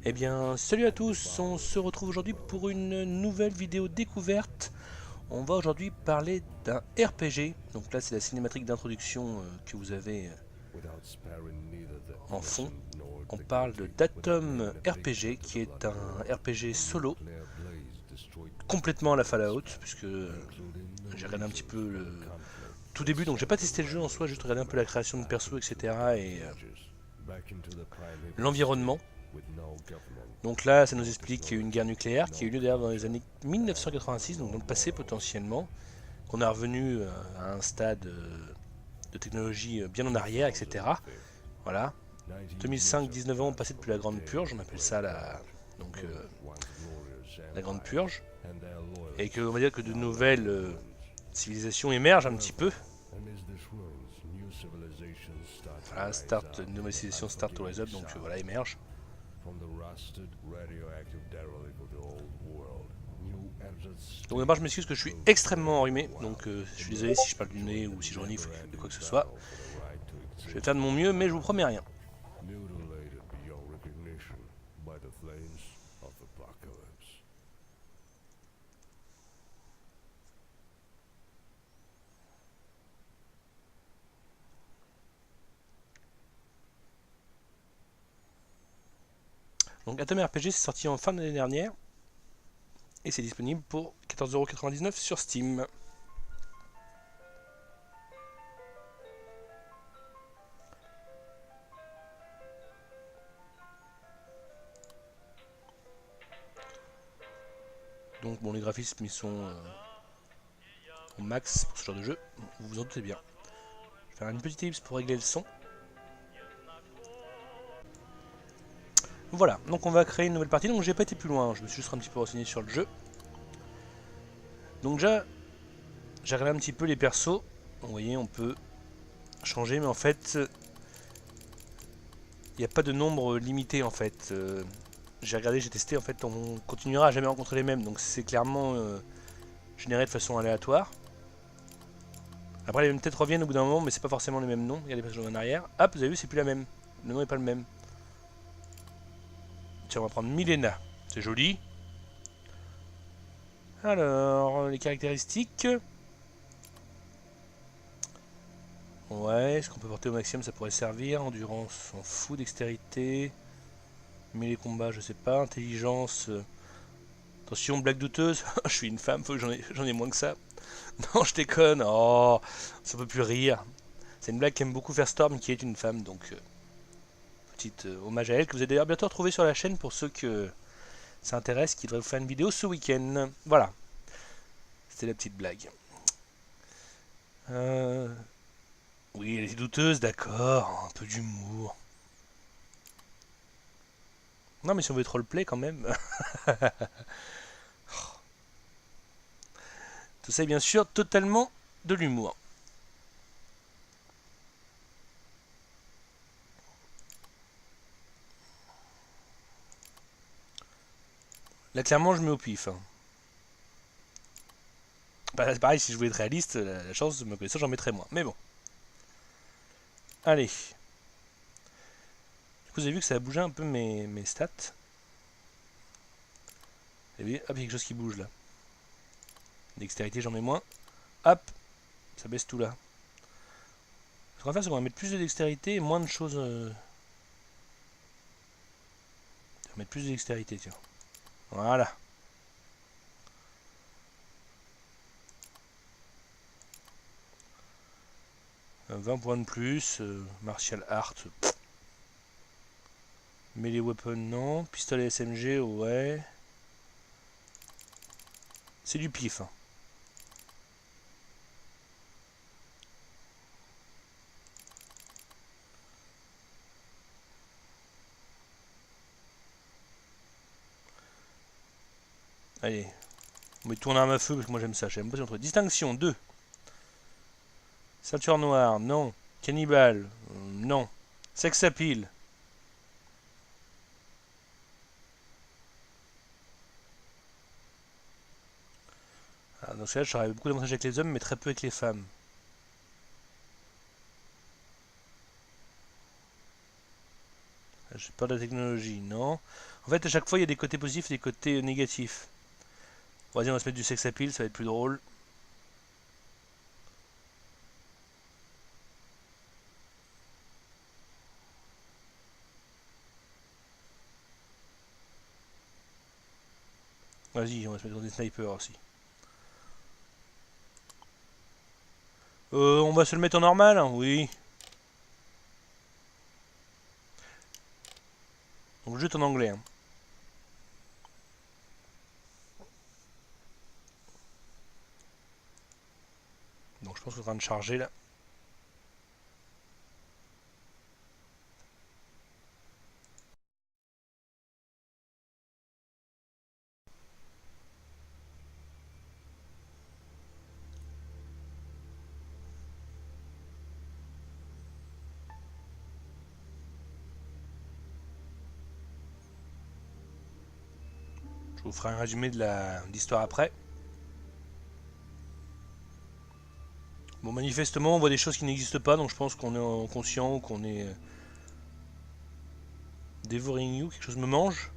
Eh bien, salut à tous, on se retrouve aujourd'hui pour une nouvelle vidéo découverte. On va aujourd'hui parler d'un RPG. Donc là, c'est la cinématique d'introduction que vous avez en fond. On parle de Datum RPG, qui est un RPG solo, complètement à la Fallout, puisque j'ai regardé un petit peu le tout début, donc j'ai pas testé le jeu en soi, juste regardé un peu la création de perso, etc. et l'environnement. Donc là, ça nous explique qu'il y a eu une guerre nucléaire qui a eu lieu d'ailleurs dans les années 1986, donc dans le passé potentiellement, qu'on est revenu à un stade de technologie bien en arrière, etc. Voilà. 2005, 19 ans passé depuis la Grande Purge, on appelle ça la Grande Purge, et que on va dire que de nouvelles civilisations émergent un petit peu. Voilà, une nouvelle civilisation start to rise up, donc voilà, émerge. Donc d'abord je m'excuse que je suis extrêmement enrhumé, donc je suis désolé si je parle du nez ou si je renifle de quoi que ce soit. Je vais faire de mon mieux, mais je vous promets rien. Donc Atom RPG c'est sorti en fin d'année dernière et c'est disponible pour 14,99€ sur Steam. Donc bon, les graphismes ils sont au max pour ce genre de jeu, vous vous en doutez bien. Je vais faire une petite ellipse pour régler le son. Voilà, donc on va créer une nouvelle partie, donc j'ai pas été plus loin, je me suis juste un petit peu renseigné sur le jeu. Donc déjà, j'ai regardé un petit peu les persos, vous voyez on peut changer, mais en fait, il n'y a pas de nombre limité en fait. J'ai regardé, j'ai testé, en fait on continuera à jamais rencontrer les mêmes, donc c'est clairement généré de façon aléatoire. Après les mêmes têtes reviennent au bout d'un moment, mais c'est pas forcément les mêmes noms, il y a des personnages en arrière. Hop, vous avez vu, c'est plus la même, le nom est pas le même. Tiens, on va prendre Milena, c'est joli. Alors, les caractéristiques. Ouais, ce qu'on peut porter au maximum, ça pourrait servir. Endurance, on s'en fout. Dextérité. Mêlée combat, je sais pas. Intelligence. Attention, blague douteuse. Je suis une femme, faut que j'en ai moins que ça. Non, je déconne. Oh, ça peut plus rire. C'est une blague qu'aime beaucoup faire Storm, qui est une femme, donc petite hommage à elle, que vous allez d'ailleurs bientôt retrouver sur la chaîne pour ceux que ça intéresse, qui devrait vous faire une vidéo ce week-end. Voilà, c'était la petite blague. Oui, elle est douteuse, d'accord, un peu d'humour. Non, mais si on veut être roleplay quand même. Tout ça est bien sûr totalement de l'humour. Là, clairement, je mets au pif. Hein. Bah, c'est pareil, si je voulais être réaliste, la chance de me connaître, j'en mettrais moins. Mais bon. Allez. Du coup, vous avez vu que ça a bougé un peu mes stats. Vous avez vu, hop, il y a quelque chose qui bouge là. Dextérité, j'en mets moins. Hop, ça baisse tout là. Ce qu'on va faire, c'est qu'on va mettre plus de dextérité et moins de choses. On va mettre plus de dextérité, tiens. Voilà. 20 points de plus. Martial Art. Melee Weapon, non. Pistolet SMG, ouais. C'est du pif. Hein. Allez. On met tourner un arme à feu parce que moi j'aime ça. J'aime pas entre distinction 2. Ceinture noire, non. Cannibale, non. Sex appeal. Ah, dans ce cas-là, j'aurais beaucoup d'avantages avec les hommes, mais très peu avec les femmes. J'ai peur de la technologie, non. En fait, à chaque fois, il y a des côtés positifs et des côtés négatifs. Vas-y, on va se mettre du sex appeal, ça va être plus drôle. Vas-y, on va se mettre dans des snipers aussi. On va se le mettre en normal, hein, oui. Donc, juste en anglais. Hein. Donc, je pense qu'on est en train de charger là. Je vous ferai un résumé de l'histoire après. Bon, manifestement, on voit des choses qui n'existent pas, donc je pense qu'on est conscient ou qu'on est devouring you, quelque chose me mange.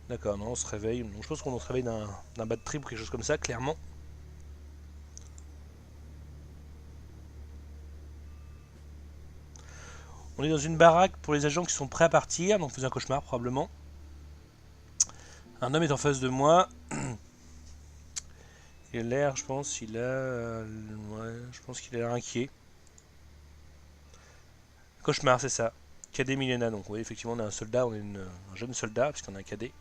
D'accord, non, on se réveille. Donc, je pense qu'on se réveille d'un bad trip ou quelque chose comme ça, clairement. On est dans une baraque pour les agents qui sont prêts à partir, donc faisait un cauchemar probablement. Un homme est en face de moi. Il a l'air, je pense, ouais, je pense qu'il a l'air inquiet. Cauchemar, c'est ça. Cadet Milena, donc oui, effectivement, on a un soldat, on est un jeune soldat, puisqu'on a un cadet.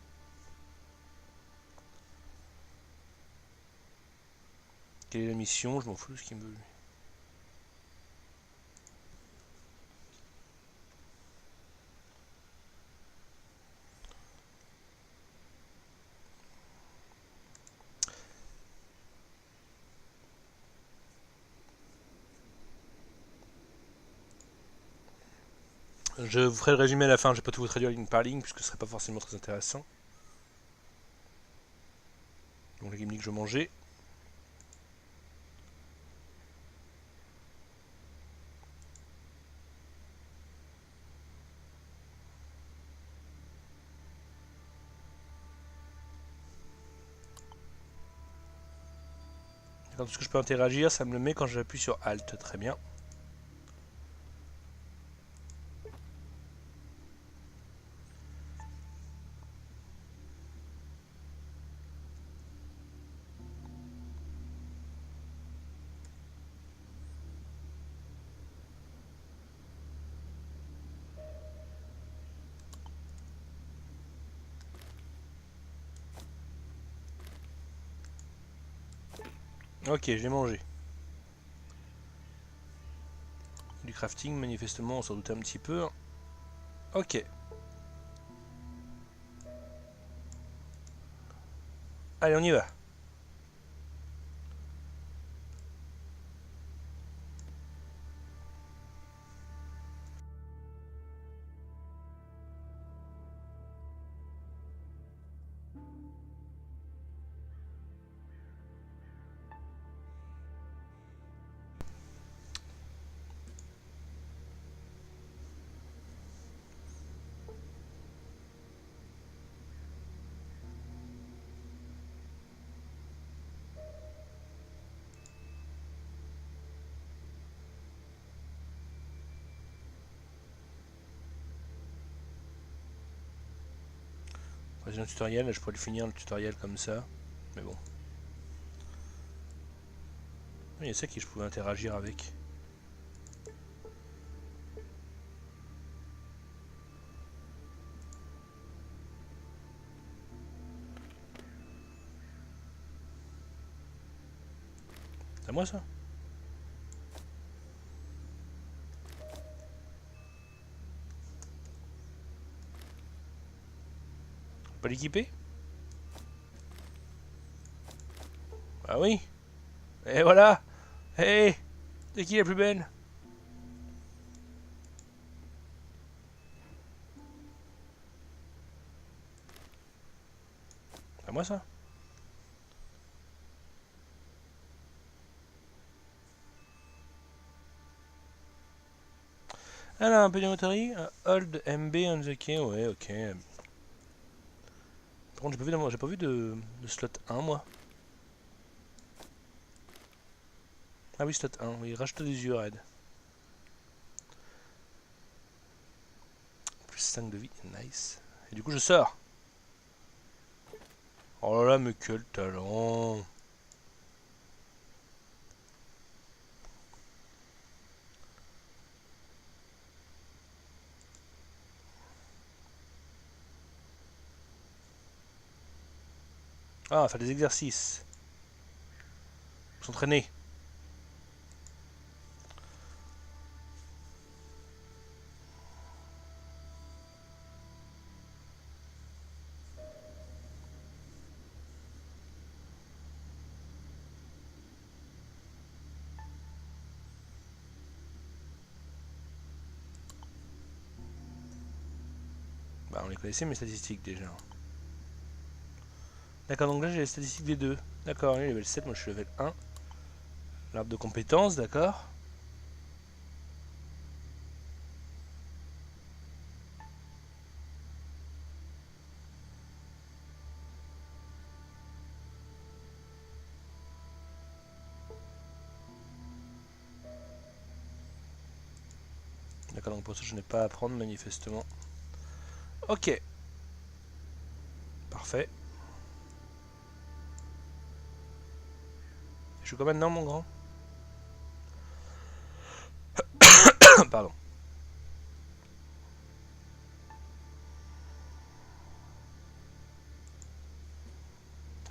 Quelle est la mission? Je m'en fous de ce qu'il me veut. Je vous ferai le résumé à la fin, je vais pas tout vous traduire ligne par ligne, puisque ce serait pas forcément très intéressant. Donc les gimmicks que je mangeais. Quand est-ce que je peux interagir, ça me le met quand j'appuie sur Alt, très bien. Ok, je l'ai mangé. Du crafting, manifestement, on s'en doute un petit peu. Ok. Allez, on y va. Président tutoriel, je pourrais le finir le tutoriel comme ça. Mais bon. Il y a ça qui je pouvais interagir avec. C'est à moi ça? Pas l'équiper? Ah oui. Et voilà. Hé, c'est qui la plus belle? C'est à moi ça? Elle a un peu d'inventory. Hold MB on the key. Ouais, ok. Par contre, j'ai pas vu de slot 1, moi. Ah oui, slot 1. Oui, rachète des yeux raides. Plus 5 de vie. Nice. Et du coup, je sors. Oh là là, mais quel talent. Ah, on va faire des exercices. Pour s'entraîner. Bah, on les connaissait, mes statistiques déjà. D'accord, donc là j'ai les statistiques des deux. D'accord, lui level 7, moi je suis level 1. L'arbre de compétences, d'accord. D'accord, donc pour ça je n'ai pas à apprendre manifestement. Ok. Parfait. Je suis quoi maintenant mon grand? Pardon.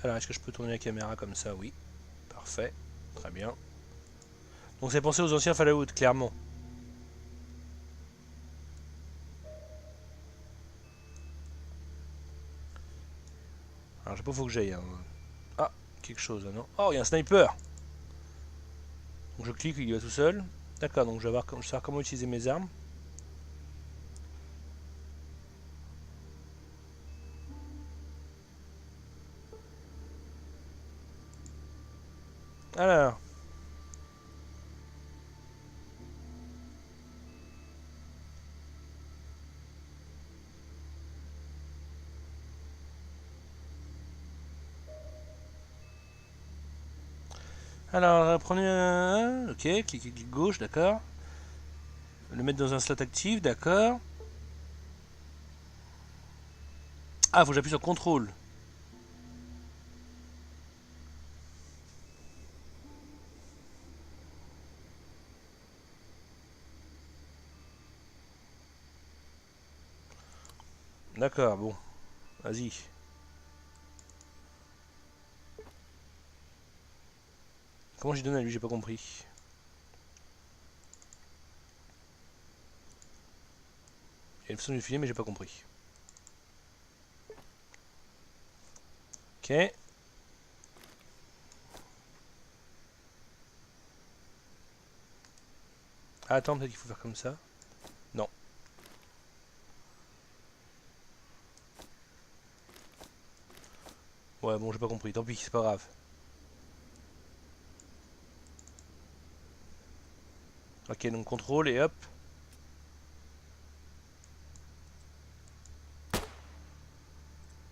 Alors est-ce que je peux tourner la caméra comme ça? Oui. Parfait. Très bien. Donc c'est pensé aux anciens Fallout, clairement. Alors je sais pas où faut que j'aille. Hein. Ah, quelque chose là, non? Oh, il y a un sniper. Donc je clique, il va tout seul. D'accord, donc je vais savoir comment utiliser mes armes. Alors. Alors, prenez un... Ok, clic gauche, d'accord. Le mettre dans un slot actif, d'accord. Ah, faut que j'appuie sur contrôle. D'accord, bon. Vas-y. Comment j'y donne à lui, j'ai pas compris. Il y a une façon de filer, mais j'ai pas compris. Ok. Ah, attends, peut-être qu'il faut faire comme ça. Non. Ouais, bon, j'ai pas compris. Tant pis, c'est pas grave. Ok, donc contrôle et hop.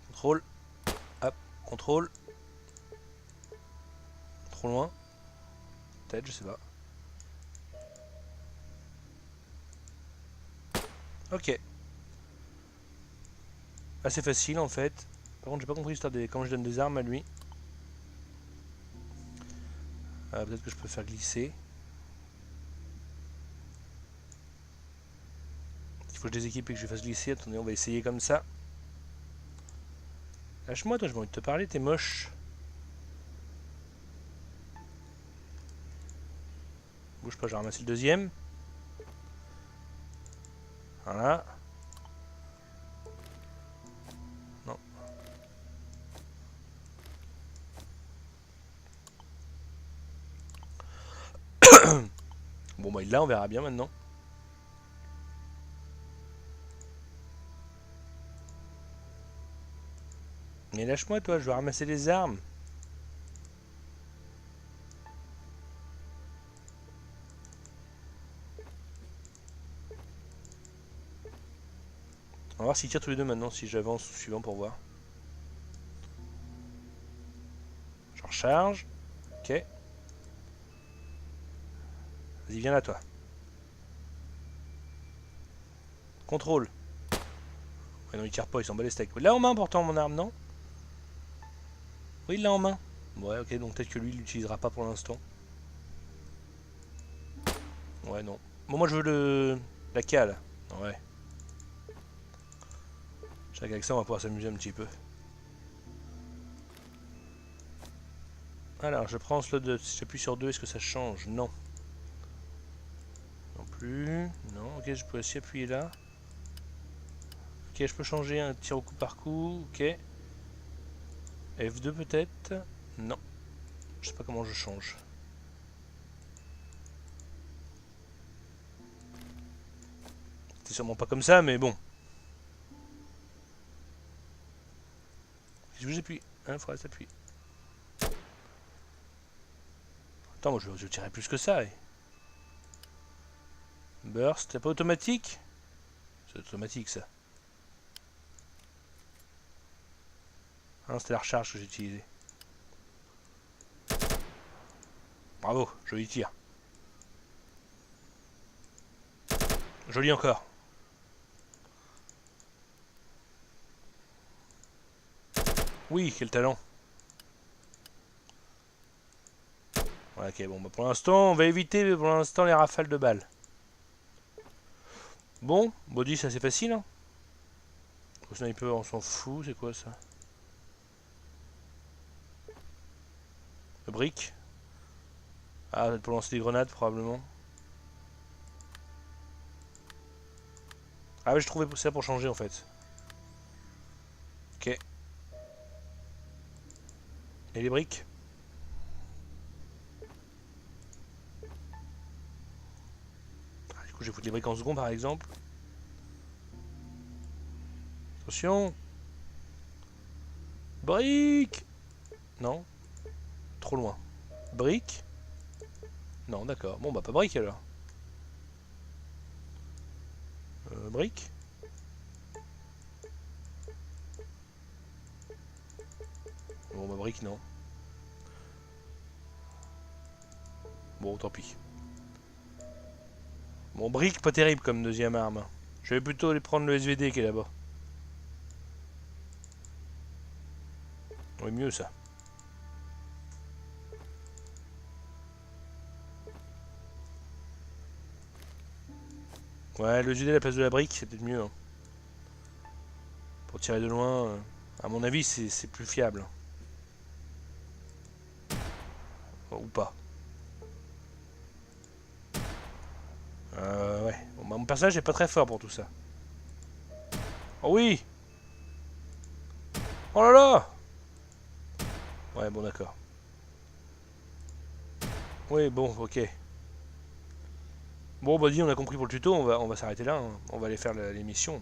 Contrôle. Hop. Contrôle. Trop loin. Peut-être, je sais pas. Ok. Assez facile en fait. Par contre, j'ai pas compris l'histoire des... comment je donne des armes à lui. Peut-être que je peux faire glisser. Il faut que je déséquipe et que je fasse glisser. Attendez, on va essayer comme ça. Lâche-moi, toi, j'ai envie de te parler, t'es moche. Bouge pas, je vais ramasser le deuxième. Voilà. Non. Bon, bah, il l'a, on verra bien maintenant. Mais lâche-moi, toi, je vais ramasser les armes. va voir s'ils tirent tous les deux maintenant, si j'avance au suivant pour voir. Je recharge. Ok. Vas-y, viens là, toi. Contrôle. Ouais, non, il tire pas, il s'en bat les steaks. Il l'a en main pourtant, mon arme, non? Oui, il l'a en main. Ouais, ok, donc peut-être que lui, il l'utilisera pas pour l'instant. Ouais, non. Bon, moi, je veux la cale. Ouais. Je sais qu'avec ça, on va pouvoir s'amuser un petit peu. Alors, je prends un slot de... Si j'appuie sur 2, est-ce que ça change? Non. Non plus. Non, ok, je peux aussi appuyer là. Ok, je peux changer un tir au coup par coup. Ok. F2 peut-être? Non. Je sais pas comment je change. C'est sûrement pas comme ça, mais bon. Si je vous appuie, hein, il faudra s'appuyer. Attends, moi je tirais plus que ça. Burst, c'est pas automatique? C'est automatique ça. Hein, c'était la recharge que j'ai utilisée. Bravo, joli tir. Joli encore. Oui, quel talent. Ouais, ok, bon, bah pour l'instant, on va éviter pour l'instant les rafales de balles. Bon, body, ça c'est facile. Hein. Au sniper, on s'en fout, c'est quoi ça? Le brick. Ah, pour lancer des grenades, probablement. Ah ouais, je trouvais ça pour changer en fait. Ok. Et les briques? Ah, du coup, je vais foutre les briques en second par exemple. Attention. Brique. Non. Trop loin. Brique. Non, d'accord. Bon, bah pas brique alors. Brique. Bon, bah brique, non. Bon, tant pis. Bon, brique, pas terrible comme deuxième arme. Je vais plutôt aller prendre le SVD qui est là-bas. Oui, mieux ça. Ouais, le SVD à la place de la brique, c'est peut-être mieux. Hein. Pour tirer de loin, à mon avis, c'est plus fiable. Ou pas. Ouais. Bon, bah, mon personnage est pas très fort pour tout ça. Oh oui! Oh là là! Ouais, bon, d'accord. Oui, bon, ok. Bon, bah, dis, on a compris pour le tuto, on va s'arrêter là. Hein. On va aller faire l'émission.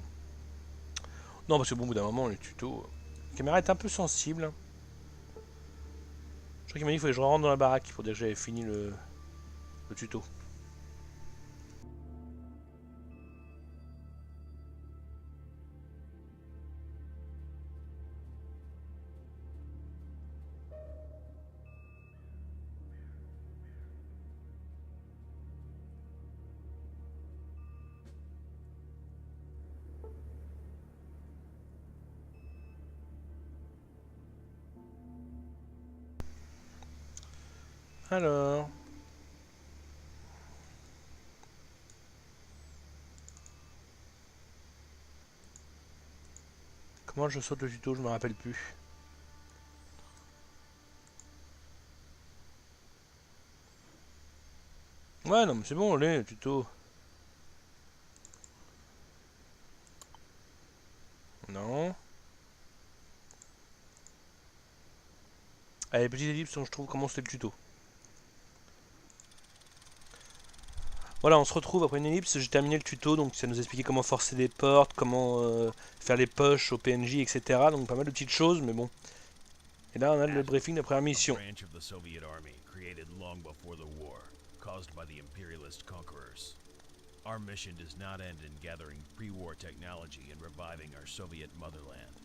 Non, parce que bon, au bout d'un moment, les tutos. La caméra est un peu sensible. Je crois qu'il m'a dit qu'il fallait que je rentre dans la baraque pour dire que j'avais fini le tuto. Alors. Comment je saute le tuto, je me rappelle plus. Ouais, non, mais c'est bon, allez, le tuto. Non. Allez, petite ellipse, donc je trouve comment c'était le tuto. Voilà, on se retrouve après une ellipse, j'ai terminé le tuto, donc ça nous expliquait comment forcer des portes, comment faire les poches au PNJ, etc. Donc pas mal de petites choses, mais bon. Et là, on a le briefing de la première mission. Our mission does not end in gathering pre-war technology and reviving our Soviet motherland.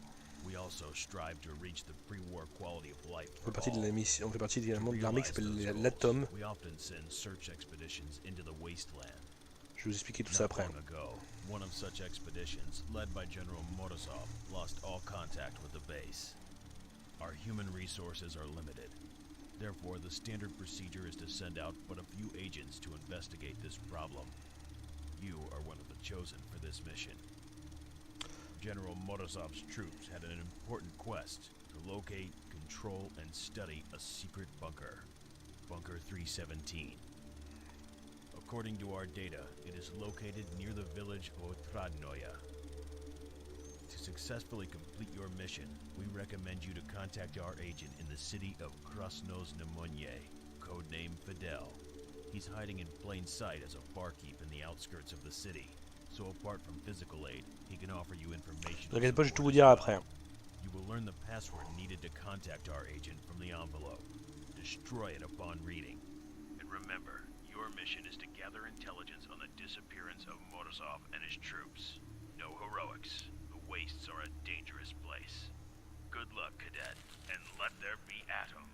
We also strive to reach the pre-war quality of life On fait for partie de all. la mission, on fait partie To également de l'armée qui realize those s'appelle goals, l'Atom. we often send search expeditions into the wasteland. Je vais vous expliquer tout ça Not après. long ago, one of such expeditions, led by General Morozov, lost all contact with the base. Our human resources are limited. Therefore, the standard procedure is to send out but a few agents to investigate this problem. You are one of the chosen for this mission. General Morozov's troops had an important quest to locate, control, and study a secret bunker. Bunker 317. According to our data, it is located near the village of Otradnoye. To successfully complete your mission, we recommend you to contact our agent in the city of Krasnoznamonye, codename Fidel. He's hiding in plain sight as a barkeep in the outskirts of the city. So apart from physical aid, he can offer you information. Ne t'inquiète pas, je vais tout vous dire après. You will learn the password needed to contact our agent from the envelope. Destroy it upon reading. And remember, your mission is to gather intelligence on the disappearance of Morozov and his troops. No heroics. The wastes are a dangerous place. Good luck, cadet, and let there be atom.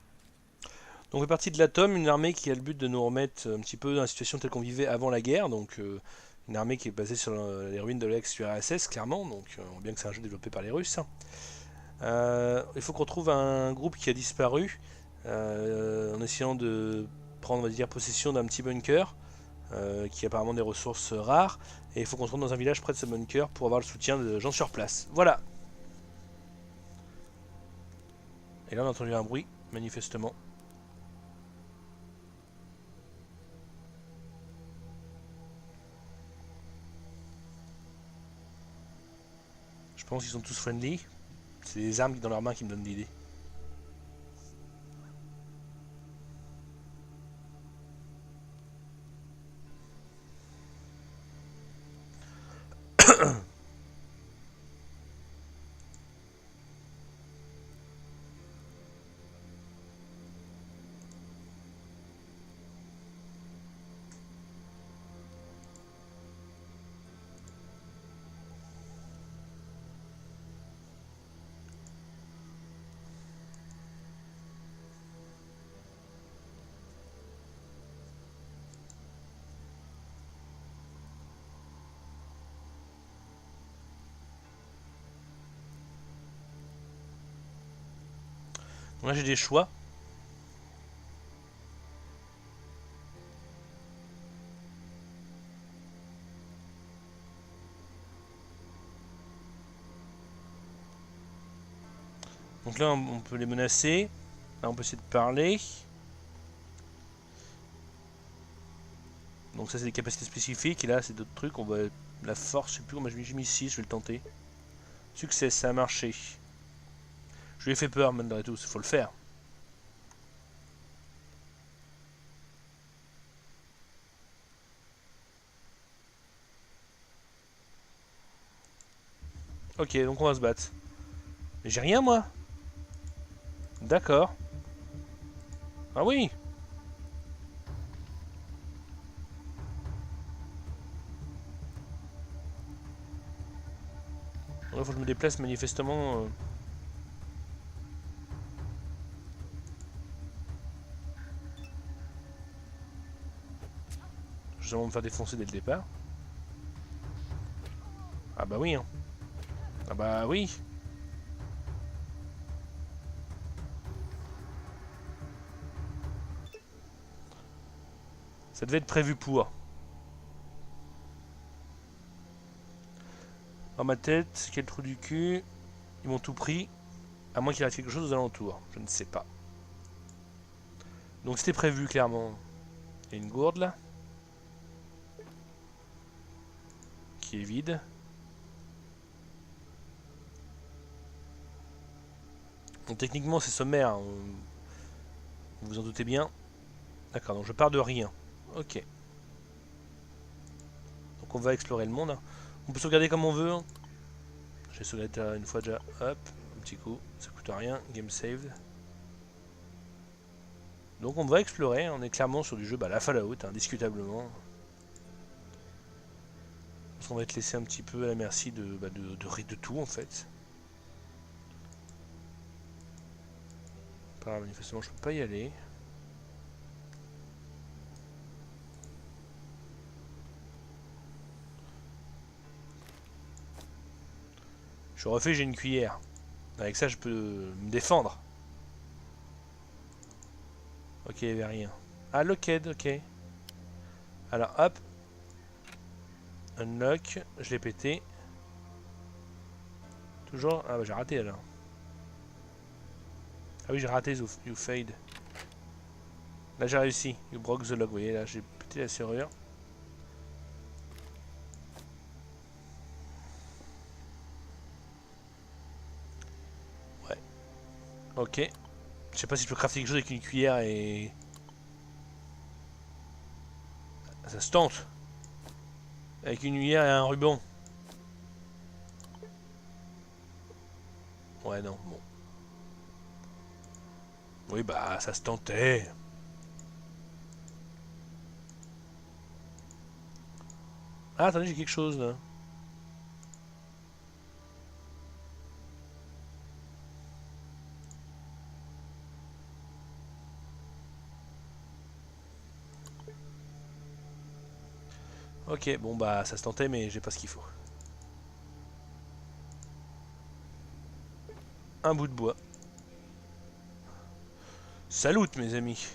Donc on fait partie de l'Atom, une armée qui a le but de nous remettre un petit peu dans la situation telle qu'on vivait avant la guerre, donc une armée qui est basée sur les ruines de l'ex-URSS, clairement, donc on voit bien que c'est un jeu développé par les Russes. Il faut qu'on trouve un groupe qui a disparu, en essayant de prendre, on va dire, possession d'un petit bunker, qui a apparemment des ressources rares, et il faut qu'on se rende dans un village près de ce bunker pour avoir le soutien de gens sur place. Voilà. Et là on a entendu un bruit, manifestement. Je pense qu'ils sont tous friendly. C'est les armes dans leurs mains qui me donnent l'idée. Là j'ai des choix. Donc là on peut les menacer. Là on peut essayer de parler. Donc ça c'est des capacités spécifiques. Et là c'est d'autres trucs. On va la force, je sais plus comment j'ai mis 6, je vais le tenter. Succès, ça a marché. Je lui ai fait peur malgré tout, il faut le faire. Ok, donc on va se battre. Mais j'ai rien moi. D'accord. Ah oui. Il faut que je me déplace manifestement. Je vais me faire défoncer dès le départ. Ah bah oui. Hein. Ah bah oui. Ça devait être prévu pour. Dans ma tête, quel trou du cul. Ils m'ont tout pris. À moins qu'il reste quelque chose aux alentours. Je ne sais pas. Donc c'était prévu clairement. Il y a une gourde là. Qui est vide. Donc techniquement c'est sommaire. Hein. Vous vous en doutez bien. D'accord, donc je pars de rien. Ok. Donc on va explorer le monde. On peut sauvegarder comme on veut. Hein. J'ai sauvegardé une fois déjà. Hop, un petit coup. Ça coûte rien. Game saved. Donc on va explorer. On est clairement sur du jeu la Fallout, indiscutablement. On va être laissé un petit peu à la merci de tout en fait. Par là, manifestement je peux pas y aller. Je refais, j'ai une cuillère. Avec ça je peux me défendre. Ok, il n'y avait rien. Ah, locked, ok. Alors hop. Unlock, je l'ai pété. Toujours. Ah bah j'ai raté alors. Ah oui, j'ai raté, you fade. Là j'ai réussi. You broke the lock, vous voyez, là j'ai pété la serrure. Ouais. Ok. Je sais pas si je peux crafter quelque chose avec une cuillère et... Ça se tente. Avec une cuillère et un ruban. Ouais, non, bon. Oui, bah, ça se tentait. Ah, attendez, j'ai quelque chose, là. Ok, bon, bah, ça se tentait, mais j'ai pas ce qu'il faut. Un bout de bois. Salut, mes amis.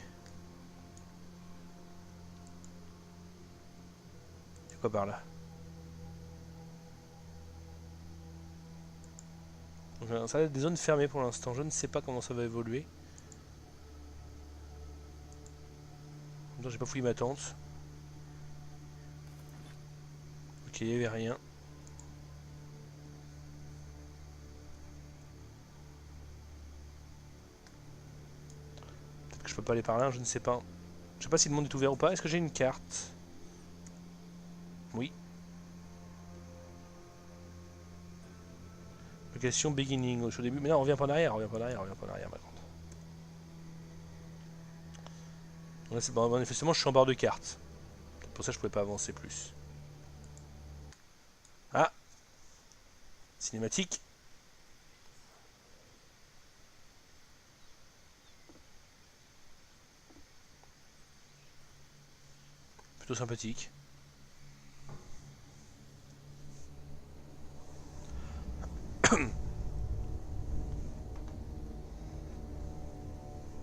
C'est quoi par là? Donc, ça va être des zones fermées pour l'instant. Je ne sais pas comment ça va évoluer. En même temps, j'ai pas fouillé ma tente. Ok, il n'y avait rien. Peut-être que je peux pas aller par là, je ne sais pas. Je sais pas si le monde est ouvert ou pas. Est-ce que j'ai une carte? Oui. Location beginning au début. Mais non, on revient pas en arrière, on revient pas en arrière, on revient pas en arrière, ma grande. Ouais, bon, manifestement, je suis en bord de carte. Pour ça, je pouvais pas avancer plus. Ah, cinématique. Plutôt sympathique.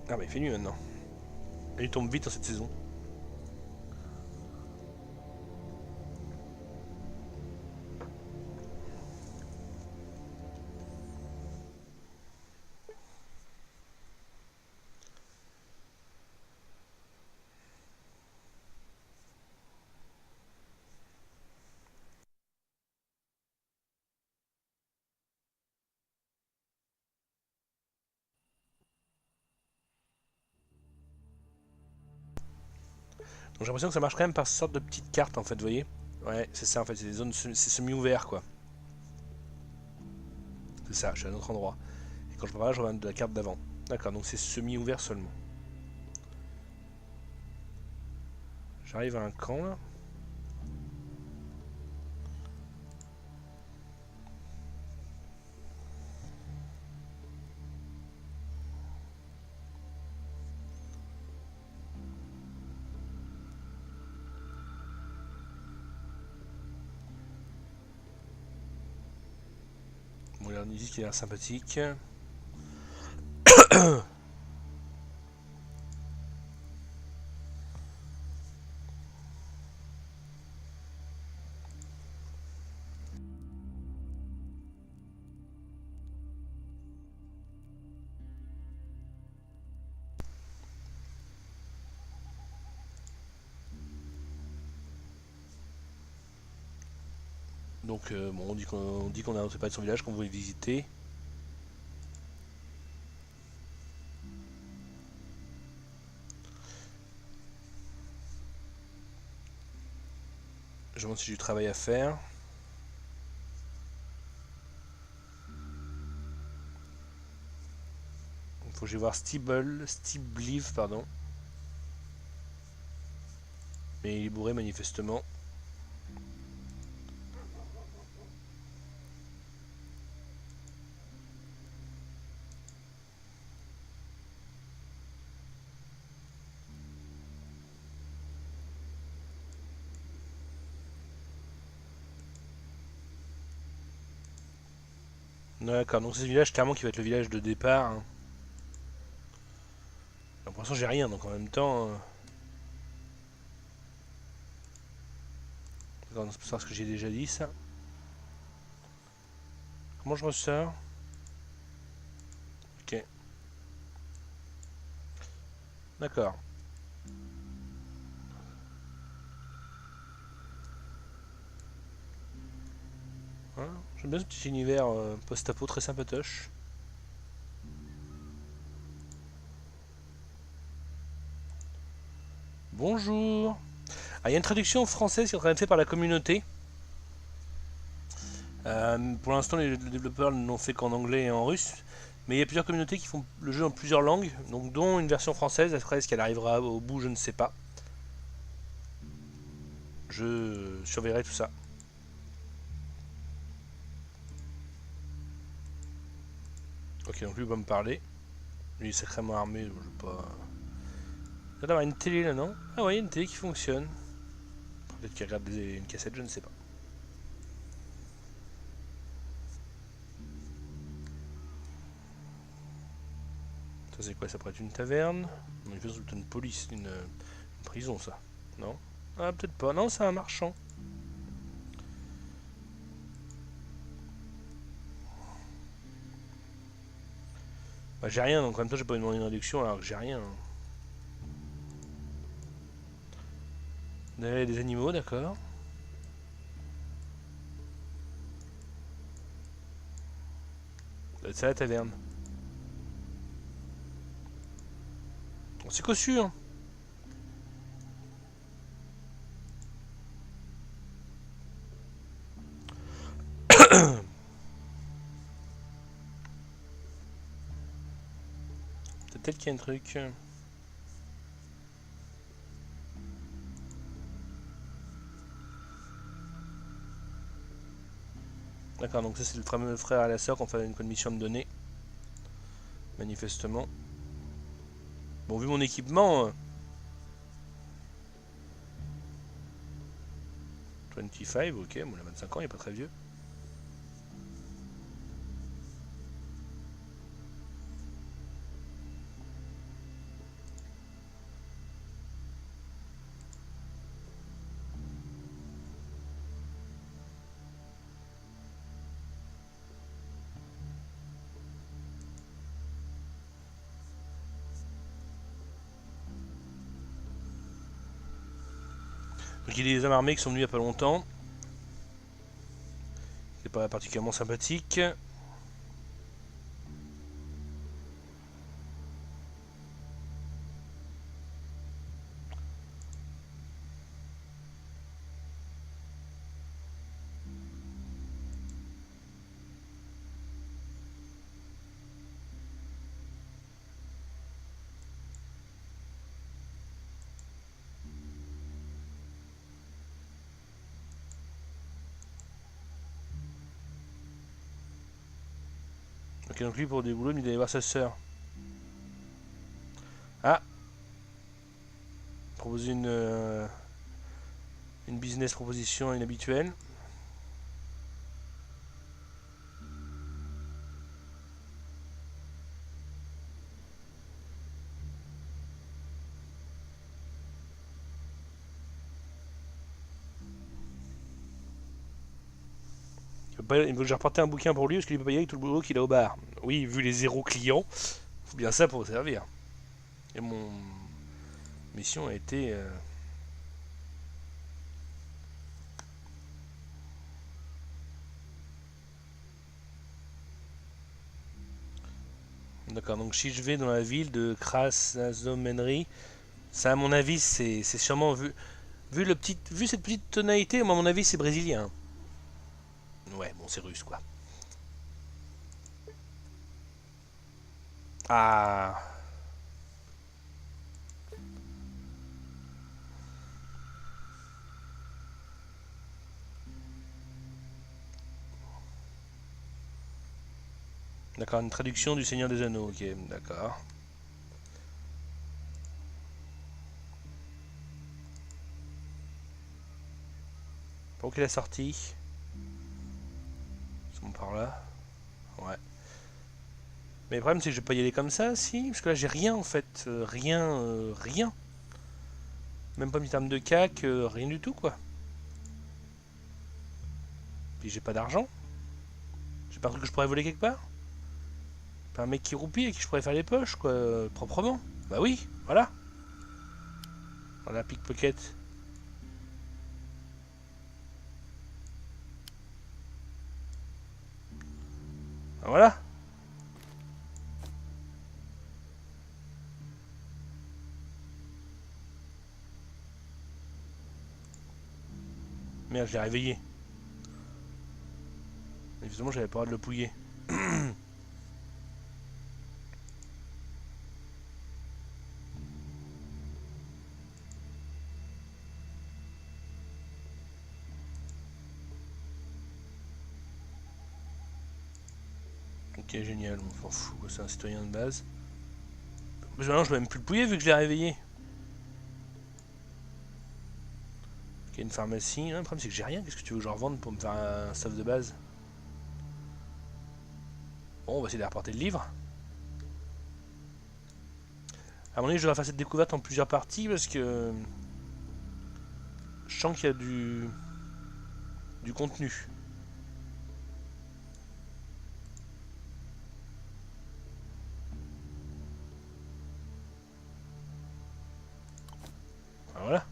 Ah bah il fait nuit maintenant. Et il tombe vite dans cette saison. Donc j'ai l'impression que ça marche quand même par sorte de petites cartes en fait, vous voyez. Ouais, c'est ça en fait, c'est des zones, c'est semi-ouvert quoi. C'est ça, je suis à un autre endroit. Et quand je parle là, je reviens de la carte d'avant. D'accord, donc c'est semi-ouvert seulement. J'arrive à un camp là. Bon, il y a une musique qui a l'air sympathique. Donc bon, on dit qu'on a un pas de son village qu'on voulait visiter. Je me demande si j'ai du travail à faire. Il faut que j'aille voir Stiblive, pardon. Mais il est bourré manifestement. D'accord, donc c'est ce village clairement qui va être le village de départ. Hein. Pour l'instant j'ai rien, donc en même temps... D'accord, c'est pour savoir ce que j'ai déjà dit ça. Comment je ressors? Ok. D'accord. Hein, j'aime bien ce petit univers post-apo très sympatoche. Bonjour. Ah, il y a une traduction française qui est en train d'être faite par la communauté. Pour l'instant, les développeurs ne l'ont fait qu'en anglais et en russe. Mais il y a plusieurs communautés qui font le jeu en plusieurs langues, donc dont une version française. Après, est-ce qu'elle arrivera au bout, je ne sais pas. Je surveillerai tout ça. Ok, donc lui va me parler. Lui est sacrément armé, je vais pas... Il y a une télé là, non? Ah ouais, il y a une télé qui fonctionne. Peut-être qu'il regarde une cassette, je ne sais pas. Ça c'est quoi? Ça pourrait être une taverne? Non, il fait surtout une police, une prison ça. Non? Ah peut-être pas. Non, c'est un marchand. Bah j'ai rien, donc en même temps j'ai pas demandé une réduction alors que j'ai rien. Des animaux, d'accord. C'est la taverne. C'est cossu, hein. Peut-être qu'il y a un truc. D'accord, donc ça c'est le fameux frère et la sœur qu'on fait une mission à me donner. Manifestement. Bon, vu mon équipement... 25, ok, bon, il a 25 ans, il est pas très vieux. Donc il y a des hommes armés qui sont venus il y a pas longtemps. C'est pas particulièrement sympathique. Ok, donc lui pour des boulots, il allait voir sa sœur. Ah, proposer une business proposition inhabituelle. Il veut que j'ai reporté un bouquin pour lui parce qu'il peut pas y aller avec tout le boulot qu'il a au bar. Oui, vu les 0 clients, faut bien ça pour servir. Et mon mission a été... D'accord, donc si je vais dans la ville de Krasnomenry, ça à mon avis c'est sûrement vu cette petite tonalité, à mon avis c'est brésilien. Ouais, bon c'est russe quoi. Ah, d'accord, une traduction du Seigneur des Anneaux, ok, d'accord. Pour qu'il a sorti. C'est bon par là. Ouais. Mais le problème c'est que je vais pas y aller comme ça, si. Parce que là j'ai rien en fait. Rien. Même pas une petite arme de cac, rien du tout quoi. Puis j'ai pas d'argent. J'ai pas un truc que je pourrais voler quelque part. Pas un mec qui roupille et qui je pourrais faire les poches quoi, proprement. Bah oui, voilà. Voilà, pickpocket. Ah, voilà. Merde, je l'ai réveillé. Évidemment, j'avais pas le droit de le pouiller. Ok, génial, on s'en fout, c'est un citoyen de base. Mais maintenant, je dois même plus le pouiller vu que je l'ai réveillé. Ok, une pharmacie. Le problème, c'est que j'ai rien. Qu'est-ce que tu veux que je revende pour me faire un stuff de base? Bon, on va essayer de rapporter le livre. À mon avis, je devrais faire cette découverte en plusieurs parties parce que je sens qu'il y a du contenu. Ah, voilà.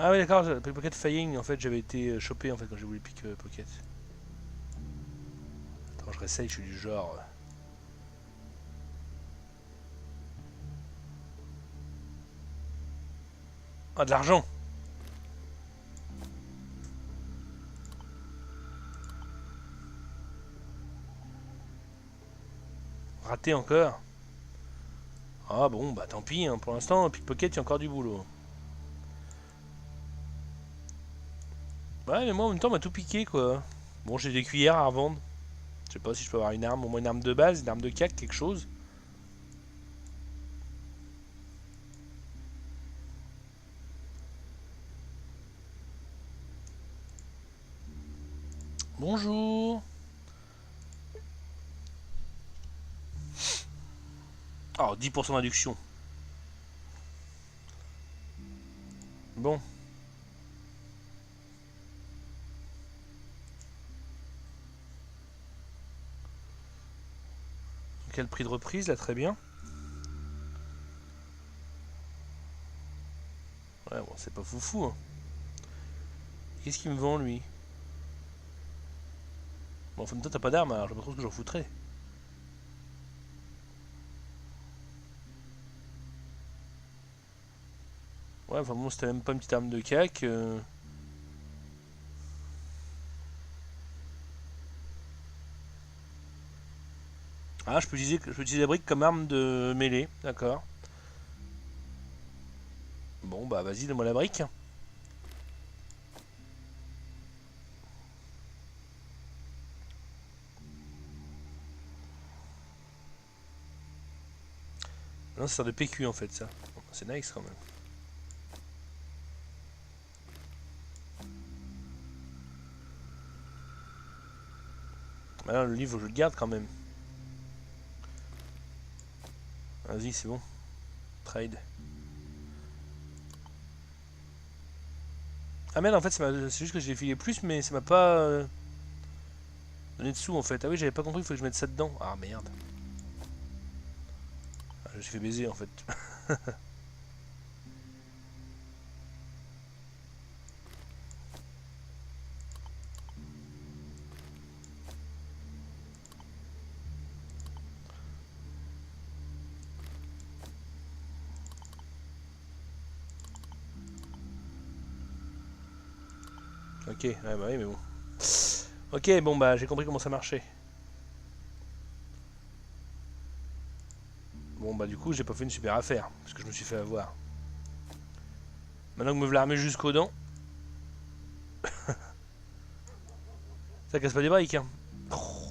Ah oui d'accord, pickpocket failling, en fait j'avais été chopé en fait quand j'ai voulu pickpocket. Attends, je réessaye, je suis du genre... Ah, de l'argent. Raté encore. Ah bon, bah tant pis, hein. Pour l'instant, pickpocket, il y a encore du boulot. Ouais, mais moi en même temps, on m'a tout piqué quoi. Bon, j'ai des cuillères à revendre. Je sais pas si je peux avoir une arme, au moins une arme de base, une arme de cac, quelque chose. Bonjour. Oh, 10% d'induction. Bon. Quel prix de reprise là, très bien. Ouais, bon, c'est pas foufou. Hein. Qu'est-ce qu'il me vend lui? Bon, enfin, toi t'as pas d'arme, alors je sais pas trop ce que j'en foutrais. Ouais, enfin bon, c'était même pas une petite arme de cac. Ah, je peux utiliser la brique comme arme de mêlée, d'accord. Bon, bah vas-y, donne-moi la brique. Non, ça sert de PQ en fait, ça. Bon, c'est nice quand même. Bah, le livre, je le garde quand même. Vas-y, c'est bon. Trade. Ah merde, en fait, c'est juste que j'ai filé plus, mais ça m'a pas donné de sous en fait. Ah oui, j'avais pas compris, il faut que je mette ça dedans. Ah merde. Ah, je me suis fait baiser en fait. Ok, ouais, bah oui, mais bon. Ok, bon, bah j'ai compris comment ça marchait. Bon, bah du coup, j'ai pas fait une super affaire, parce que je me suis fait avoir. Maintenant que me l'armée jusqu'aux dents, ça casse pas des briques, hein. Oh,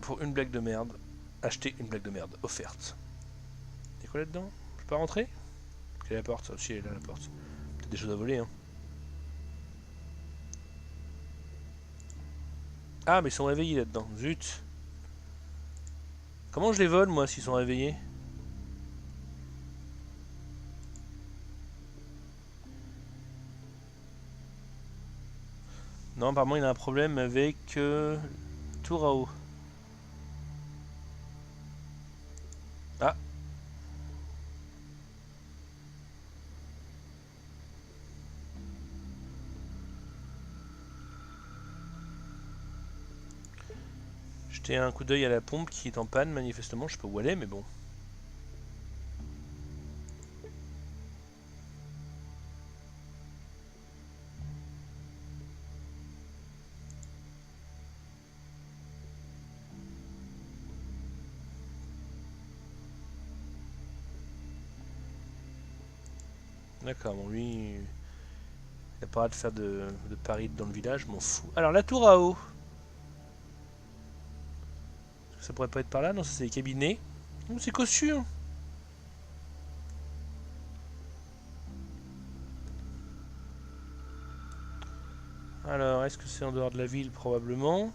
pour une blague de merde. Acheter une blague de merde offerte. Y'a quoi là-dedans? Je peux pas rentrer? Quelle est la porte? Aussi, elle est là la porte. Peut-être des choses à voler, hein. Ah, mais ils sont réveillés là-dedans. Zut. Comment je les vole, moi, s'ils sont réveillés? Non, apparemment, il a un problème avec tour à eau. Ah. Jeter un coup d'œil à la pompe qui est en panne, manifestement. Je sais pas où elle est, mais bon. D'accord, bon, lui, il n'a pas hâte de faire de paris dans le village, je m'en fous. Alors, la tour à eau. Ça pourrait pas être par là? Non, ça c'est les cabinets. Oh, c'est cossu, hein. Alors, est-ce que c'est en dehors de la ville? Probablement.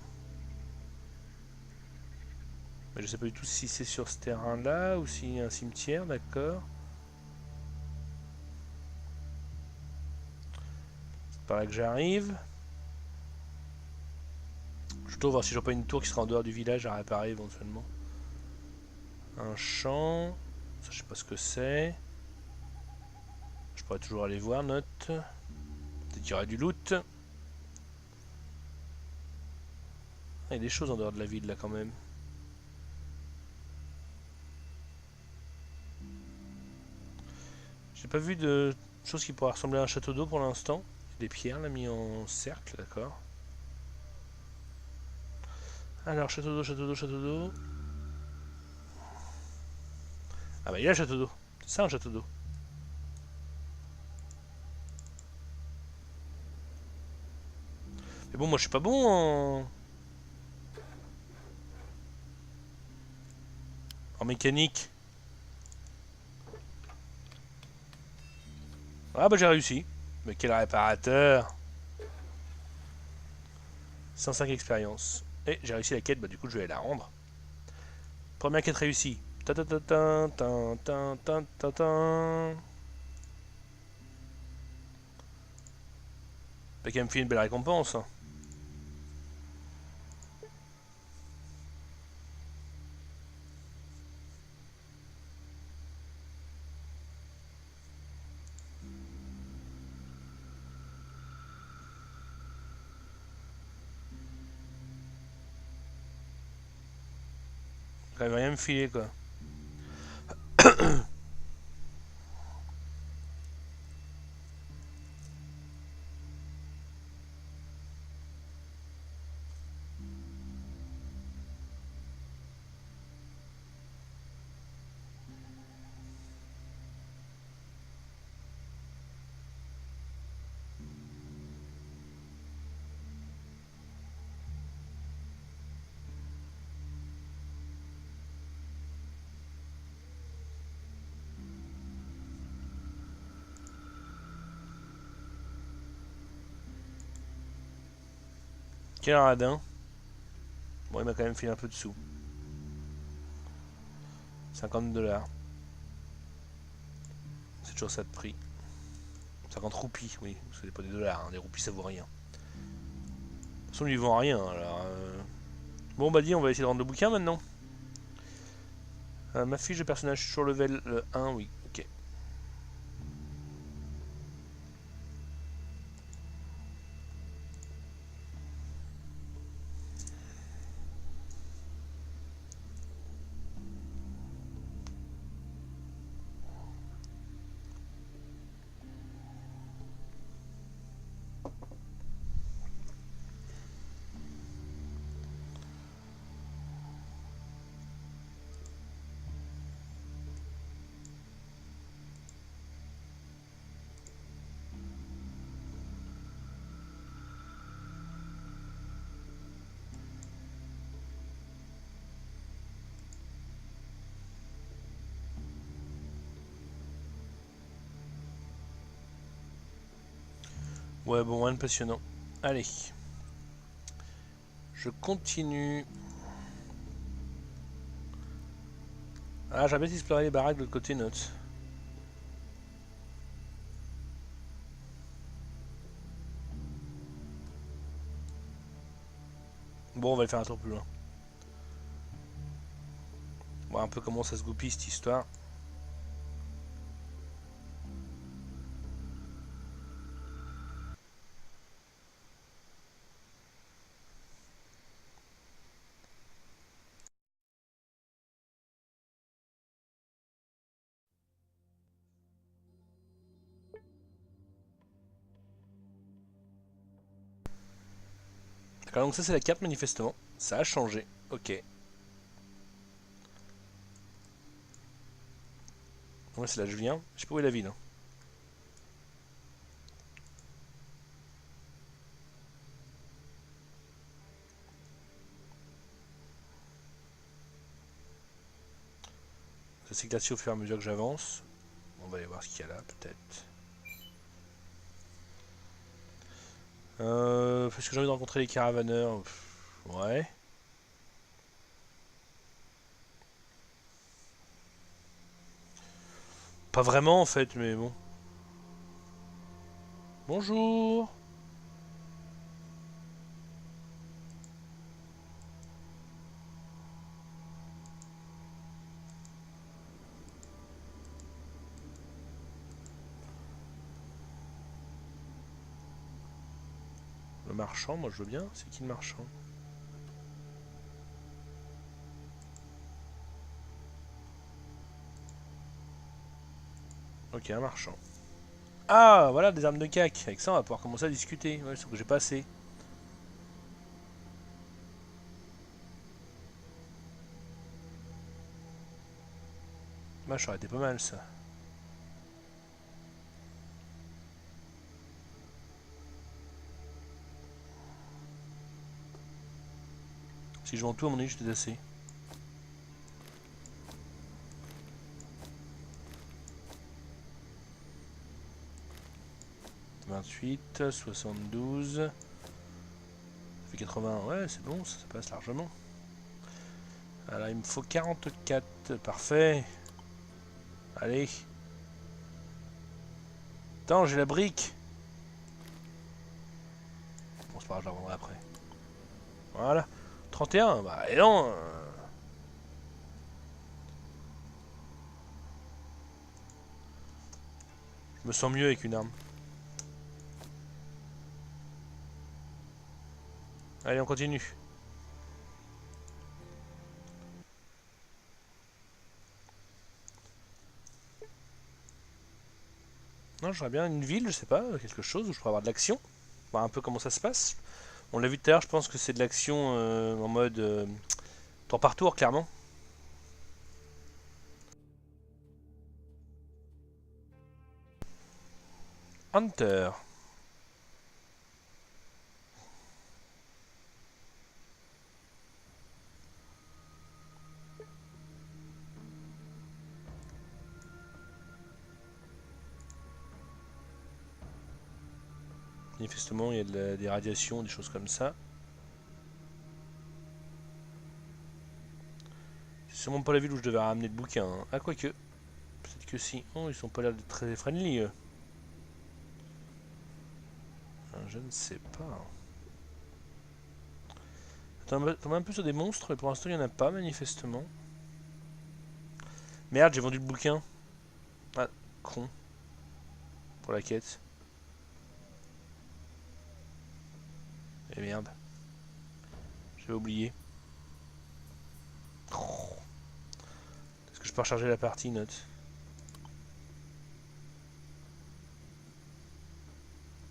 Mais je sais pas du tout si c'est sur ce terrain-là ou s'il y a un cimetière, d'accord. C'est par là que j'arrive. Je dois voir si j'ai pas une tour qui sera en dehors du village à réparer éventuellement. Un champ. Ça, je sais pas ce que c'est. Je pourrais toujours aller voir, note. Peut-être qu'il y aura du loot. Ah, il y a des choses en dehors de la ville là quand même. J'ai pas vu de choses qui pourraient ressembler à un château d'eau pour l'instant. Des pierres là mis en cercle, d'accord. Alors, château d'eau, château d'eau, château d'eau. Ah bah il y a le château d'eau. C'est ça un château d'eau. Mais bon, moi je suis pas bon en mécanique. Ah bah j'ai réussi. Mais quel réparateur. 105 expérience. Et j'ai réussi la quête, bah du coup je vais la rendre. Première quête réussie. Ta ta ta ta ta ta ta ta ta. Bah qu'elle me fait une belle récompense. Elle va rien me filer quoi. Quel radin. Bon il m'a quand même filé un peu de sous. 50 $. C'est toujours ça de prix. 50 roupies, oui. Ce n'est pas des dollars, hein. Des roupies ça vaut rien. De toute façon lui il vend rien. Alors, bon bah dis on va essayer de rendre le bouquin maintenant. Ma fiche de personnage sur level 1, oui. Ok. Ouais, bon, rien de passionnant. Allez. Je continue. Ah, j'avais exploré les baraques de l'autre côté, note. Bon, on va aller faire un tour plus loin. Voir un peu comment ça se goupille cette histoire. D'accord, donc ça c'est la carte manifestement. Ça a changé. Ok. Ouais, c'est là je viens. Je sais pas où est la ville. Hein. Ça s'éclaircit au fur et à mesure que j'avance. On va aller voir ce qu'il y a là, peut-être. Parce que j'ai envie de rencontrer les caravaneurs. Ouais. Pas vraiment en fait, mais bon. Bonjour. Le marchand, moi je veux bien. C'est qui le marchand? Ok, un marchand. Ah, voilà des armes de cac. Avec ça, on va pouvoir commencer à discuter. Ouais, sauf que j'ai pas assez. Bah, ça aurait été pas mal ça. Si je vends tout, à mon avis, j'étais assez. « 28, 72... Ça fait 80, ouais, c'est bon, ça passe largement. Alors, il me faut 44, parfait. Allez. Attends, j'ai la brique. Bon, c'est pas grave, je la revendrai après. Voilà. 31, bah, et non. Je me sens mieux avec une arme. Allez, on continue. Non, j'aurais bien une ville, je sais pas, quelque chose où je pourrais avoir de l'action. Voir un peu comment ça se passe. On l'a vu tout à l'heure, je pense que c'est de l'action en mode tour par tour, clairement. Hunter. Manifestement, il y a des radiations, des choses comme ça. C'est sûrement pas la ville où je devais ramener le bouquin. Hein. Ah, quoique. Peut-être que si. Oh, ils sont pas l'air d'être très friendly. Je ne sais pas. T'en as un peu sur des monstres, mais pour l'instant, il n'y en a pas, manifestement. Merde, j'ai vendu le bouquin. Ah, con. Pour la quête. Et merde. J'avais oublié. Oh. Est-ce que je peux recharger la partie, note?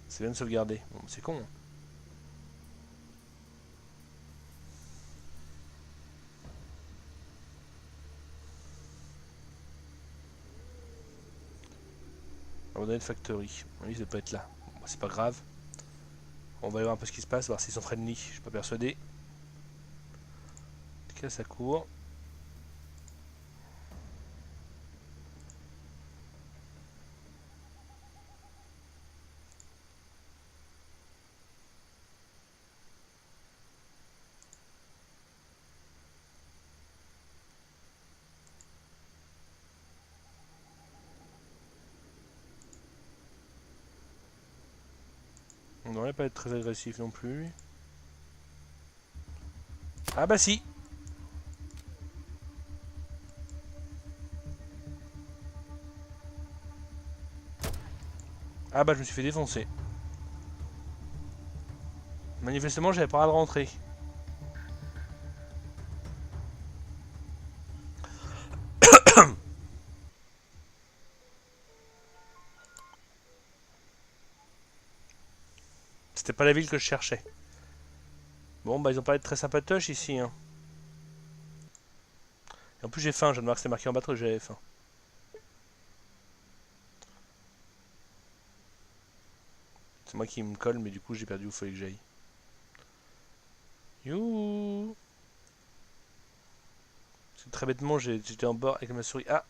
C'est bien de sauvegarder. Bon, c'est con. Hein. Abandonner factory. Oui, ça peut être là. Bon, c'est pas grave. On va aller voir un peu ce qui se passe, voir s'ils sont friendly. Je suis pas persuadé. En tout cas, ça court. Non, il va pas être très agressif non plus. Ah bah si. Ah bah je me suis fait défoncer. Manifestement j'avais pas le droit de rentrer. C'était pas la ville que je cherchais. Bon bah ils ont pas été très sympatoches ici hein. Et en plus j'ai faim, je viens de voir que c'était marqué en bas que j'avais faim. C'est moi qui me colle mais du coup j'ai perdu où il fallait que j'aille. Youhou. C'est très bêtement j'étais en bord avec ma souris. Ah.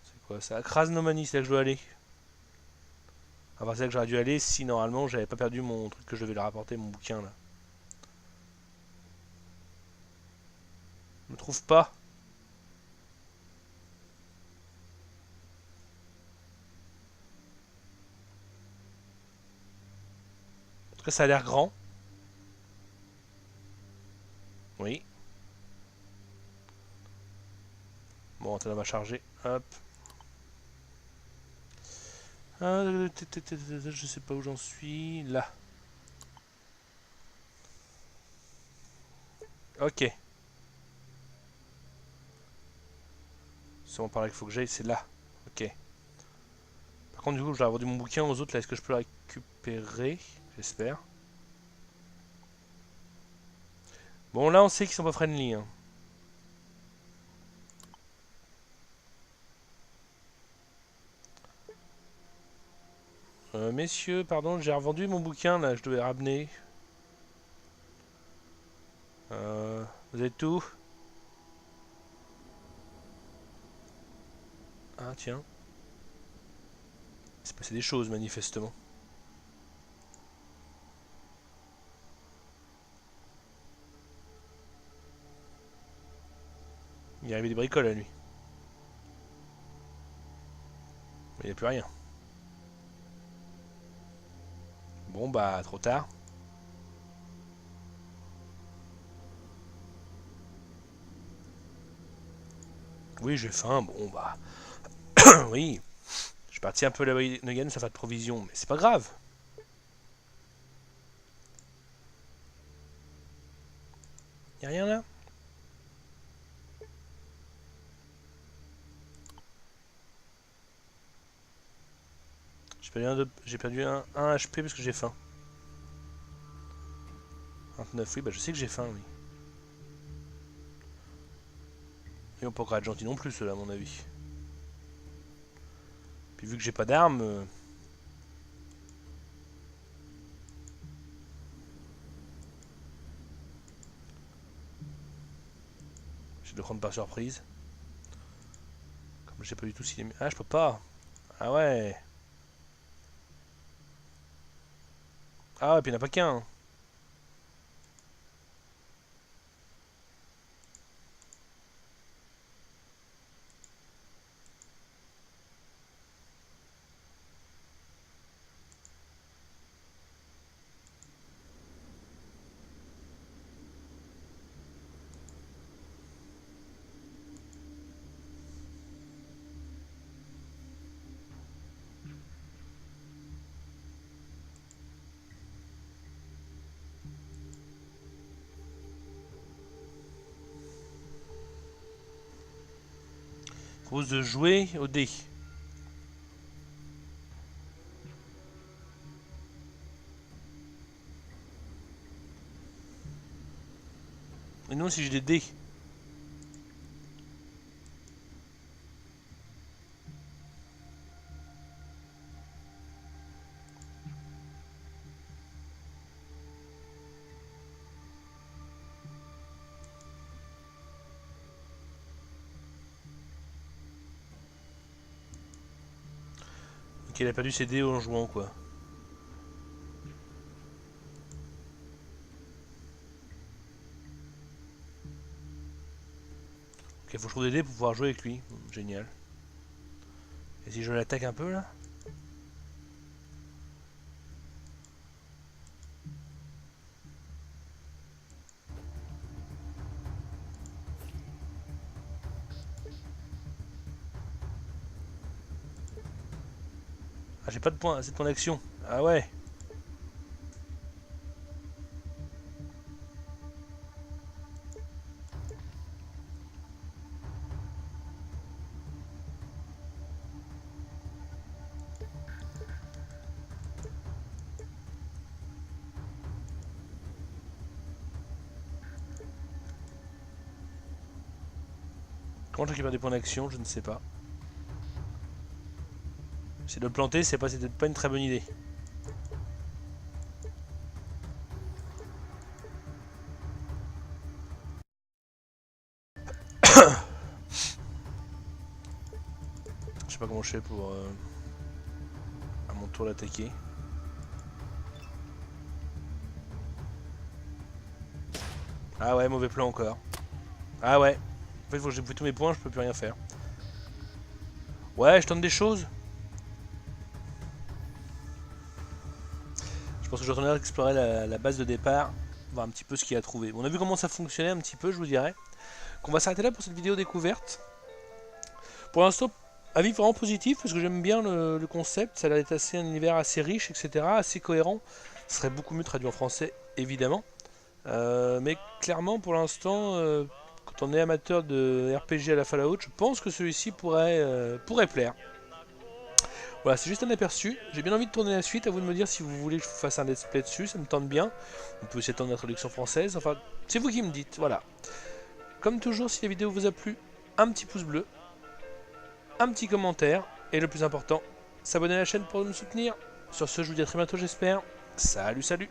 C'est quoi ça? Krasnomanie, c'est là que je dois aller. Enfin c'est là que j'aurais dû aller si normalement j'avais pas perdu mon truc que je devais leur rapporter, mon bouquin là. Je me trouve pas. En tout cas ça a l'air grand. Oui. Bon, attends, on va charger. Hop. Je sais pas où j'en suis. Là. Ok. C'est bon par là qu'il faut que j'aille, c'est là. Ok. Par contre, du coup, je dois avoir vendu mon bouquin aux autres là. Est-ce que je peux le récupérer? J'espère. Bon, là, on sait qu'ils sont pas friendly. Hein. Messieurs, pardon, j'ai revendu mon bouquin là. Je devais ramener. Vous êtes où? Ah, tiens. Il s'est passé des choses, manifestement. Il est arrivé des bricoles à lui. Mais il n'y a plus rien. Bon, bah, trop tard. Oui, j'ai faim. Bon, bah. Oui. Je suis parti un peu la Neugen, ça fait de provision. Mais c'est pas grave. Y'a rien là? J'ai perdu un HP parce que j'ai faim. 29, oui, bah je sais que j'ai faim, oui. Ils vont pas encore être gentils non plus, ceux-là, à mon avis. Puis vu que j'ai pas d'armes... je vais le prendre par surprise. Comme je sais pas du tout s'il est... Ah, je peux pas. Ah ouais. Ah, et puis il n'y en a pas qu'un. Je propose de jouer au dé. Et non, si j'ai des dés. Ok, il a perdu ses dés en jouant, quoi. Ok, faut que je trouve des dés pour pouvoir jouer avec lui. Génial. Et si je l'attaque un peu, là? Ah, j'ai pas de points, c'est de points d'action. Ah ouais. Comment je récupère des points d'action, je ne sais pas. C'est de le planter, c'est peut-être pas une très bonne idée. Je sais pas comment je fais pour à mon tour l'attaquer. Ah ouais, mauvais plan encore. Ah ouais. En fait, faut que j'ai pris tous mes points, je peux plus rien faire. Ouais, je tente des choses. Je pense que je retournerai explorer la base de départ, voir un petit peu ce qu'il y a à trouver. Bon, on a vu comment ça fonctionnait un petit peu, je vous dirais. Qu'on va s'arrêter là pour cette vidéo découverte. Pour l'instant, avis vraiment positif, parce que j'aime bien le concept. Ça a l'air d'être assez un univers assez riche, etc. Assez cohérent. Ce serait beaucoup mieux traduit en français, évidemment. Mais clairement, pour l'instant, quand on est amateur de RPG à la Fallout, je pense que celui-ci pourrait plaire. Voilà, c'est juste un aperçu. J'ai bien envie de tourner la suite. À vous de me dire si vous voulez que je fasse un let's play dessus. Ça me tente bien. On peut essayer de tenter la traduction française. Enfin, c'est vous qui me dites. Voilà. Comme toujours, si la vidéo vous a plu, un petit pouce bleu, un petit commentaire. Et le plus important, s'abonner à la chaîne pour me soutenir. Sur ce, je vous dis à très bientôt, j'espère. Salut, salut!